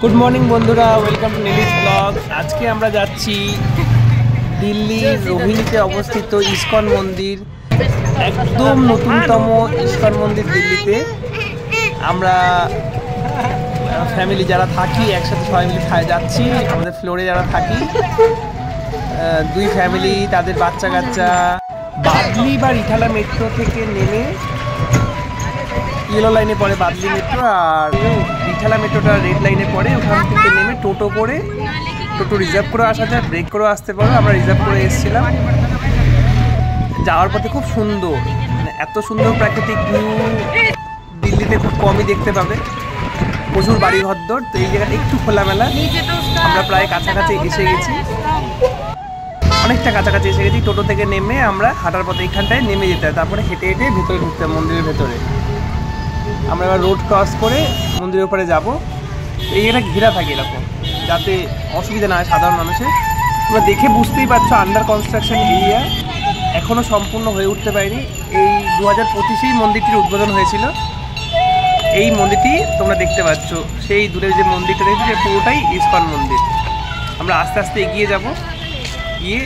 Good morning বন্ধুরা, welcome to Neelish blog. আজকে আমরা যাচ্ছি দিল্লির রোহিণীতে অবস্থিত ইসকন মন্দির, একদম নতুনতম ইসকন মন্দির দিল্লিতে। আমরা ফ্যামিলি যারা থাকি একসাথে সবাই মিলে যাচ্ছি। আমাদের ফ্লোরে যারা থাকি দুই ফ্যামিলি, তাদের বাচ্চা কাচ্চা। বাদলি বা রিঠালা মেট্রো থেকে নেমে ইয়েলো লাইনে পড়ে বাদলি মেট্রো, আর রিঠালা মেট্রোটা রেড লাইনে পড়ে। ওখান থেকে নেমে টোটো করে, টোটো রিজার্ভ করে আসা যায়, ব্রেক করেও আসতে পারো। আমরা রিজার্ভ করে এসেছিলাম। যাওয়ার পথে খুব সুন্দর, মানে এত সুন্দর প্রাকৃতিক ভিউ দিল্লিতে খুব কমই দেখতে পাবে। প্রচুর বাড়ি ঘরদোর, তো এই জায়গাটা একটু খোলামেলা। আমরা প্রায় কাছাকাছি এসে গেছি, অনেকটা কাছাকাছি এসে গেছি। টোটো থেকে নেমে আমরা হাঁটার পথে এইখানটায় নেমে যেতে হয়, তারপরে হেঁটে হেঁটে ভেতরে ঢুকতে হয় মন্দিরের ভেতরে। আমরা এবার রোড ক্রস করে মন্দিরের উপরে যাবো। এই জায়গাটা ঘেরা থাকে এরকম, যাতে অসুবিধা না হয় সাধারণ মানুষের। তোমরা দেখে বুঝতেই পারছো আন্ডার কনস্ট্রাকশন এরিয়া, এখনও সম্পূর্ণ হয়ে উঠতে পারেনি। এই 2025-এই মন্দিরটির উদ্বোধন হয়েছিল। এই মন্দিরটি তোমরা দেখতে পাচ্ছ, সেই দূরে যে মন্দিরটা দেখছি পুরোটাই ইসকন মন্দির। আমরা আস্তে আস্তে এগিয়ে যাব। গিয়ে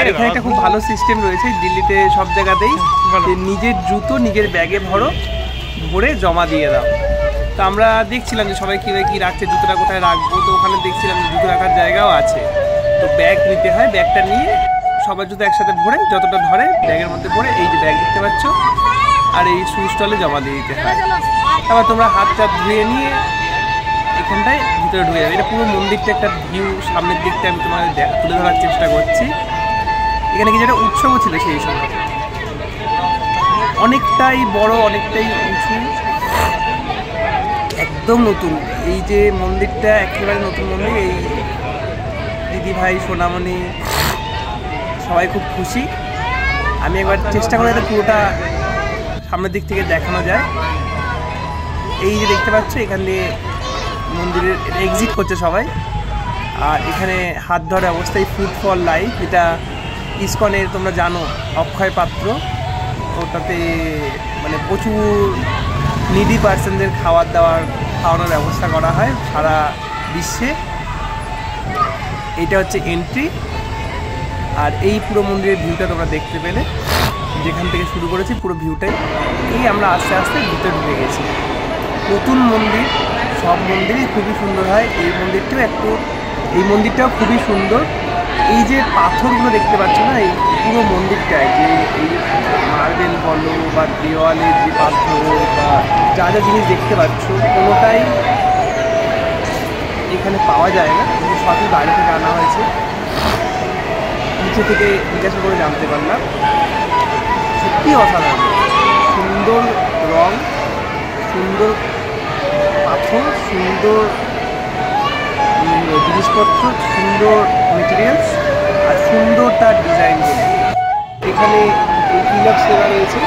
এখানে একটা খুব ভালো সিস্টেম রয়েছে দিল্লিতে সব জায়গাতেই, নিজের জুতো নিজের ব্যাগে ভরে জমা দিয়ে দাও। তো আমরা দেখছিলাম যে সবাই কীভাবে কী রাখছে, জুতোটা কোথায় রাখবো। তো ওখানে দেখছিলাম যে জুতো রাখার জায়গাও আছে। তো ব্যাগ নিতে হয়, ব্যাগটা নিয়ে সবার জুতো একসাথে ভরে, যতটা ধরে ব্যাগের মধ্যে ভরে, এই যে ব্যাগ দেখতে পাচ্ছ, আর এই শু স্টলে জমা দিয়ে দিতে হয়। তারপর তোমরা হাতটা ধুয়ে নিয়ে এখানটায় ভিতরে ঢুকে যাবে। এটা পুরো মন্দিরটা একটা ভিউ, সামনের দিকটা আমি তোমাদের তুলে ধরার চেষ্টা করছি। এখানে কিছু একটা উৎসবও ছিল সেই সময়, অনেকটাই বড়, অনেকটাই উঁচু, একদম নতুন। এই যে মন্দিরটা একেবারে নতুন মন্দির। এই দিদি ভাই সোনামণি সবাই খুব খুশি। আমি একবার চেষ্টা করে যাতে পুরোটা সামনের দিক থেকে দেখানো যায়। এই যে দেখতে পাচ্ছ, এখান দিয়ে মন্দিরের এক্সিট করছে সবাই। আর এখানে হাত ধরা অবস্থায় ফুড ফর লাইফ, যেটা ইসকনের তোমরা জানো অক্ষয় পাত্র, ওটাতে মানে প্রচুর নিডি পার্সনদের খাওয়ানোর ব্যবস্থা করা হয় সারা বিশ্বে। এটা হচ্ছে এন্ট্রি। আর এই পুরো মন্দিরের ভিউটা তোমরা দেখতে পেলে, যেখান থেকে শুরু করেছি পুরো ভিউটাই। এই আমরা আস্তে আস্তে ভিতরে ঢুকে গেছি। নতুন মন্দির, সব মন্দিরই খুবই সুন্দর হয়। এই মন্দিরটাও খুবই সুন্দর। এই যে পাথরগুলো দেখতে পাচ্ছ না, এই পুরো মন্দিরটায় যে এই মার্বেল বলো বা দেওয়ালের যে পাথর বা যা যা জিনিস দেখতে পাচ্ছ, কোনোটাই এখানে পাওয়া যায় না, সবই বাইরে থেকে আনা হয়েছে। নিচে থেকে জিজ্ঞাসা করে জানতে পারলাম। সত্যি অসাধারণ, সুন্দর রং, সুন্দর পাথর, সুন্দর জিনিসপত্র, সুন্দর মেটেরিয়ালস, আর সুন্দর তার ডিজাইনগুলো। এখানে এই তিলক সেবা রয়েছে।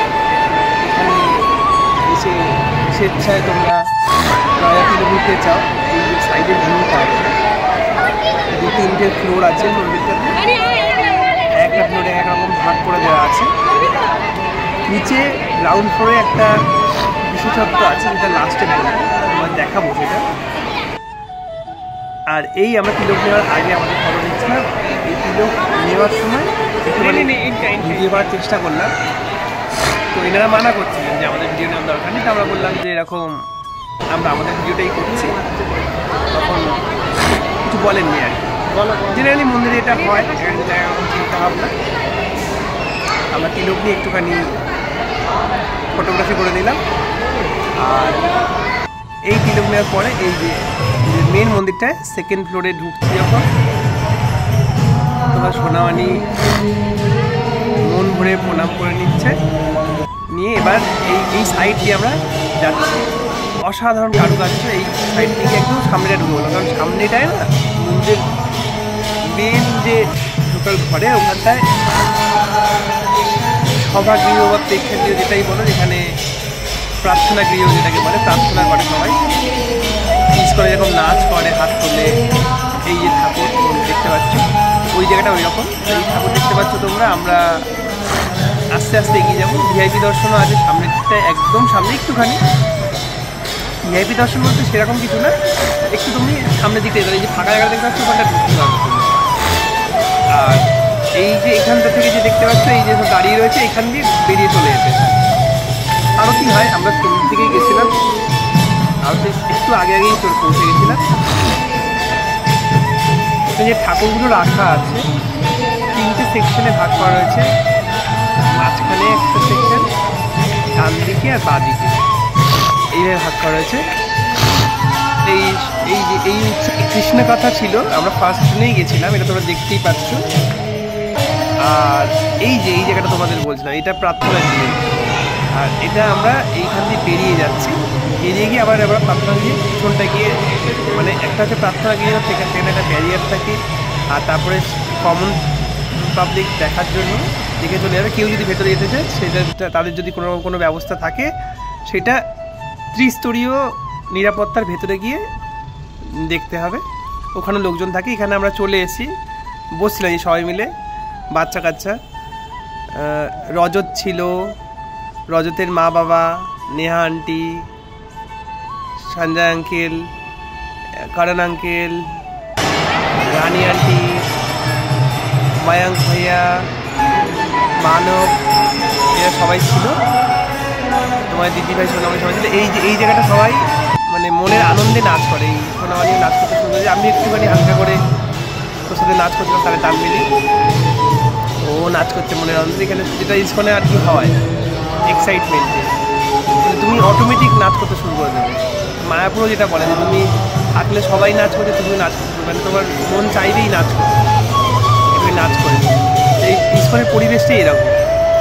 এখানে এসে স্বেচ্ছায় তোমরা তিলক নিতে চাও। এই যে সাইডের ভিউ পাবে, 2-3টে ফ্লোর আছে মন্দিরটাতে, একটা ফ্লোরে একরকম ভাগ করে দেওয়া আছে। নিচে গ্রাউন্ড ফ্লোরে একটা বিশেষত্ব আছে, যেটা লাস্টে বলবো, তোমার দেখাবো সেটা। আর এই আমরা তিলক নেওয়ার আগে আমাদের খবর নিচ্ছিলাম। এই তিলক নেওয়ার সময় ভিডিও করার চেষ্টা করলাম, তো এনারা মানা করছিলেন যে আমাদের ভিডিও নেওয়ার দরকার নেই। তো আমরা বললাম যে এরকম আমরা আমাদের ভিডিওটাই করছি, তখন কিছু বলেননি আর কি। জেনারেলি মন্দিরে এটা হয়, এরকম চিন্তা ভাবনা। আমরা তিলক নিয়ে একটুখানি ফটোগ্রাফি করে নিলাম। আর এই তিলক নেওয়ার পরে এই যে মেন মন্দিরটায় সেকেন্ড ফ্লোরে ঢুকছি যখন, তোমার সোনামণি মন ভরে প্রণাম করে নিচ্ছে। নিয়ে এবার এই সাইড দিয়ে আমরা যাচ্ছি। অসাধারণ কারুকার্য। এই সাইড থেকে একদম সামনেটা ঢুকবো না, কারণ সামনেটায় না মন্দির মেন যে ঢোকার ঘরে, ওখানটায় সভাগৃহ বা প্রেক্ষাগৃহ যেটাই বলো, যেখানে প্রার্থনা গৃহ যেটাকে বলে, প্রার্থনা করে সবাই। পিস করে যখন নাচ করে হাত তোলে, এই যে ঠাকুর দেখতে পাচ্ছ ওই জায়গাটা ওই রকম। এই ঠাকুর দেখতে পাচ্ছ তোমরা। আমরা আস্তে আস্তে এগিয়ে যাবো। ভিআইপি দর্শনও আছে সামনেরটা, একদম সামনে একটুখানি। ভিআইপি দর্শন বলতে সেরকম কিছু না, একটু তুমি সামনের দিকে এই যে ফাঁকা জায়গা দেখতে পাচ্ছ ওখানটা ঢুকতে পারবে তুমি। আর এই যে এখানটা থেকে যে দেখতে পাচ্ছ এই যে দাঁড়িয়ে রয়েছে এখান দিয়ে বেরিয়ে চলে যেতে। আরও কি হয়, আমরা শুরুর দিকেই গেছিলাম, আরও একটু আগে আগেই পৌঁছে গেছিলাম। যে ঠাকুরগুলো রাখা আছে 3টে সেকশনে ভাগ করা রয়েছে, মাঝখানে একটা সেকশন, ডান দিকে আর বাঁ দিকে এইভাবে ভাগ করা রয়েছে। এই এই যে এই কৃষ্ণ কথা ছিল, আমরা ফার্স্ট ট্রেনেই গেছিলাম, এটা তোমরা দেখতেই পাচ্ছ। আর এই যে এই জায়গাটা তোমাদের বলছিলাম, এটা প্রার্থনা গৃহ, আর এটা আমরা এইখান দিয়ে বেরিয়ে যাচ্ছি। বেরিয়ে গিয়ে আবার প্রার্থনা গৃহে পিছনটা গিয়ে, মানে একটা হচ্ছে প্রার্থনা গৃহ, সেখানে একটা ব্যারিয়ার থাকে, আর তারপরে কমন পাবলিক দেখার জন্য দেখে চলে যাবে। কেউ যদি ভেতরে যেতে চায় সেটা তাদের যদি কোনো ব্যবস্থা থাকে সেটা ত্রিস্তরীয় নিরাপত্তার ভেতরে গিয়ে দেখতে হবে, ওখানে লোকজন থাকে। এখানে আমরা চলে এসেছি, বসছিলাম এই সবাই মিলে, বাচ্চা কাচ্চা, রজত ছিল, রজতের মা বাবা, নেহা আন্টি, সঞ্জয় আঙ্কেল, করণ আঙ্কেল, রানী আন্টি, মায়াঙ্ক ভাইয়া, মানব, এরা সবাই ছিল, তোমার দিদিভাই সোনামালি সবাই ছিল। এই যে এই জায়গাটা সবাই মানে মনের আনন্দে নাচ করে, এই সোনামালি নাচ করতে শুরু করে। আমি একটুখানি হালকা করে তোর সাথে নাচ করছিলাম, তাহলে তাল মিলি ও নাচ করছে মনের আনন্দে। এখানে যেটা ইসকনে আর কি হয় এক্সাইটমেন্টে, তুমি অটোমেটিক নাচ করতে শুরু করে দেবে। মায়াপুরও যেটা বলে যে তুমি থাকলে সবাই নাচ করছে, তুমি নাচ করতে, মানে তোমার মন চাইবেই নাচ করতে, তুমি নাচ করে। এই ইসকনের পরিবেশটাই এরকম।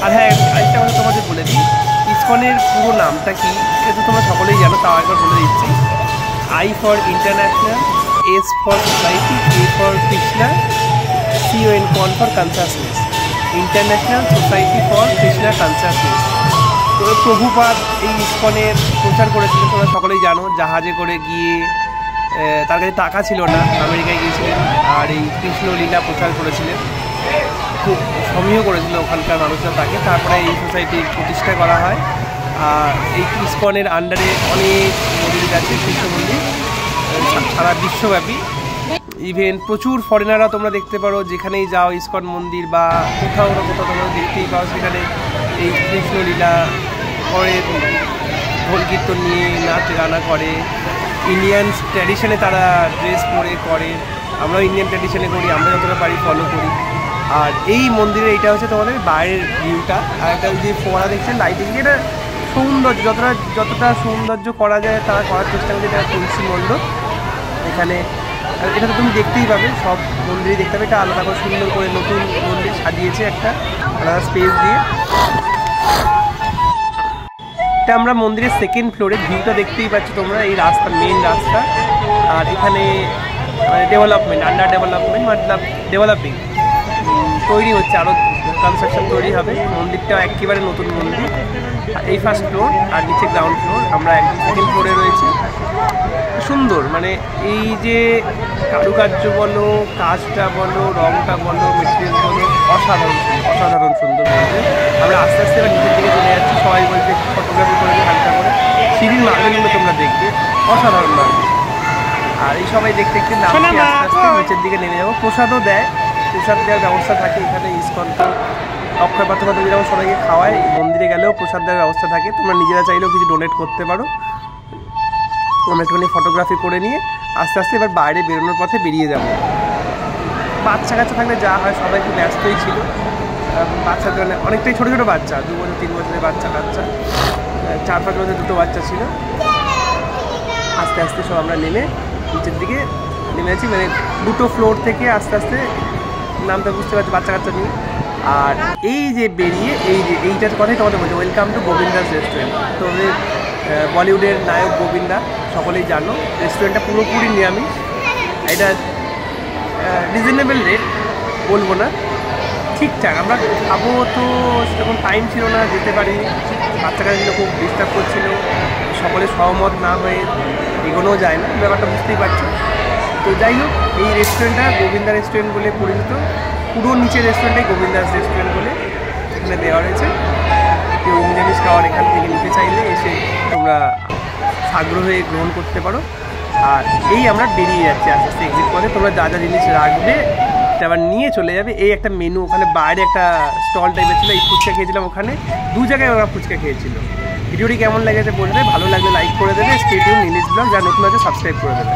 আর হ্যাঁ, আরেকটা কথা তোমাদের বলে দিই, ইসকনের পুরো নামটা কি এটা তো তোমরা সকলেই জানো, তাও একবার বলে দিচ্ছি। I for International, S for Society, K for Krishna, CON for Consciousness, International Society for Krishna Consciousness। তো প্রভুপাদ এই ইসকনের প্রচার করেছিলেন, তোমরা সকলেই জানো, জাহাজে করে গিয়ে, তার কাছে টাকা ছিল না, আমেরিকায় গিয়েছিলেন, আর এই কৃষ্ণ লীলা প্রচার করেছিলেন, খুব সমীহ করেছিল ওখানকার মানুষরা তাকে। তারপরে এই সোসাইটির প্রতিষ্ঠা করা হয়। আর এই ইসকনের আন্ডারে অনেক মন্দির আছে, কৃষ্ণ মন্দির সারা বিশ্বব্যাপী। ইভেন প্রচুর ফরেনাররা তোমরা দেখতে পারো, যেখানেই যাও ইসকন মন্দির বা কোথাও না কোথাও তোমরা দেখতেই পাও, সেখানে এই কৃষ্ণলীলা করে, ঢোল কীর্তন নিয়ে নাচ গানা করে। ইন্ডিয়ান ট্র্যাডিশনে তারা ড্রেস পরে করে, আমরাও ইন্ডিয়ান ট্র্যাডিশনে করি, আমরা যতটা পারি ফলো করি। আর এই মন্দিরে এইটা হচ্ছে তোমাদের বাইরের ভিউটা, আর একটা যে ফোয়ারা দেখছেন লাইটিং, এটা সৌন্দর্য, যতটা সৌন্দর্য করা যায় তারা করার চেষ্টা করছে। এটা তুলসী মণ্ডপ, এখানে এটা তো তুমি দেখতেই পাবে, সব মন্দিরই দেখতে পাবে। এটা আলাদা করে সুন্দর করে নতুন মন্দির সাজিয়েছে একটা আলাদা স্পেস দিয়ে। এটা আমরা মন্দিরের সেকেন্ড ফ্লোরে, ভিউটা দেখতেই পাচ্ছ তোমরা, এই রাস্তা, মেন রাস্তা। আর এখানে মানে ডেভেলপমেন্ট, আন্ডার ডেভেলপমেন্ট, মতলব ডেভেলপিং, তৈরি হচ্ছে, আরও কনস্ট্রাকশন তৈরি হবে। মন্দিরটাও একেবারে নতুন মন্দির। এই ফার্স্ট ফ্লোর আর নিচে গ্রাউন্ড ফ্লোর, আমরা একদম সেকেন্ড ফ্লোরে রয়েছি। সুন্দর, মানে এই যে কারুকার্য বলো, কাজটা বলো, রংটা বলো, মেটেরিয়াল বলো, অসাধারণ অসাধারণ সুন্দর বলতে। আমরা আস্তে আস্তে এবার নিচের দিকে চলে যাচ্ছি, সবাই বলছে ফটোগ্রাফি করে হালকা করে। সিঁড়ির মার্বেলগুলো তোমরা দেখবে, অসাধারণ মার্বেল। আর এই সবাই দেখতে দেখতে নামছি, আস্তে আস্তে নিচের দিকে নেমে যাবো। প্রসাদও দেয়, প্রসাদ দেওয়ার ব্যবস্থা থাকে এখানে। ইসকন তো অক্ষয় পাত্র যেমন সবাইকে খাওয়ায়, মন্দিরে গেলেও প্রসাদ দেওয়ার ব্যবস্থা থাকে। তোমরা নিজেরা চাইলেও কিছু ডোনেট করতে পারো। আমরা একটুখানি ফটোগ্রাফি করে নিয়ে আস্তে আস্তে এবার বাইরে বেরোনোর পথে বেরিয়ে যাবো। বাচ্চা কাচ্চা থাকলে যা হয়, সবাই একটু ব্যস্তই ছিল। বাচ্চাদের মানে অনেকটাই ছোটো ছোটো বাচ্চা, 2 বছর 3 বছরের বাচ্চা কাচ্চা, 4-5 বছর 2টো বাচ্চা ছিল। আস্তে আস্তে সব আমরা নেমে নিচের দিকে নেমে আছি, মানে 2টো ফ্লোর থেকে আস্তে আস্তে নামটা বুঝতে পারছি বাচ্চা কাচ্চা নিয়ে। আর এই যে বেরিয়ে এইটার কথাই তোমাদের বলছি, ওয়েলকাম টু গোবিন্দাস রেস্টুরেন্ট। তোমাদের বলিউডের নায়ক গোবিন্দা, সকলেই জানো। রেস্টুরেন্টটা পুরোপুরি নিরামিষ, এটা রিজনেবল রেট বলবো না, ঠিকঠাক। আমরা খাবো তো সেরকম টাইম ছিল না, যেতে পারিনি, বাচ্চা কাচ্চাগুলো খুব ডিস্টার্ব করছিল, সকলে সহমত না হয়ে এগোনোও যায় না, ব্যাপারটা বুঝতেই পারছো। তো যাই হোক, এই রেস্টুরেন্টটা গোবিন্দা রেস্টুরেন্ট বলে পরিচিত। পুরো নিচের রেস্টুরেন্টটাই গোবিন্দাস রেস্টুরেন্ট বলে এখানে দেওয়া রয়েছে। কেউ নিরামিষ খাওয়ার এখান থেকে নিতে চাইলে এসে তোমরা আগ্রহে গ্রহণ করতে পারো। আর এই আমরা বেরিয়ে যাচ্ছি আস্তে আস্তে এক্সিট পথে। তোমরা যা যা জিনিস রাখবে আবার নিয়ে চলে যাবে। এই একটা মেনু, ওখানে বাইরে একটা স্টল টাইপের ছিল, এই ফুচকা খেয়েছিলাম ওখানে, 2 জায়গায় ওরা ফুচকা খেয়েছিল। ভিডিওটি কেমন লেগেছে বলবে, ভালো লাগলে লাইক করে দেবে। স্টে টিউন নীলিশ ব্লগ, যা নতুন আছে সাবস্ক্রাইব করে দেবে।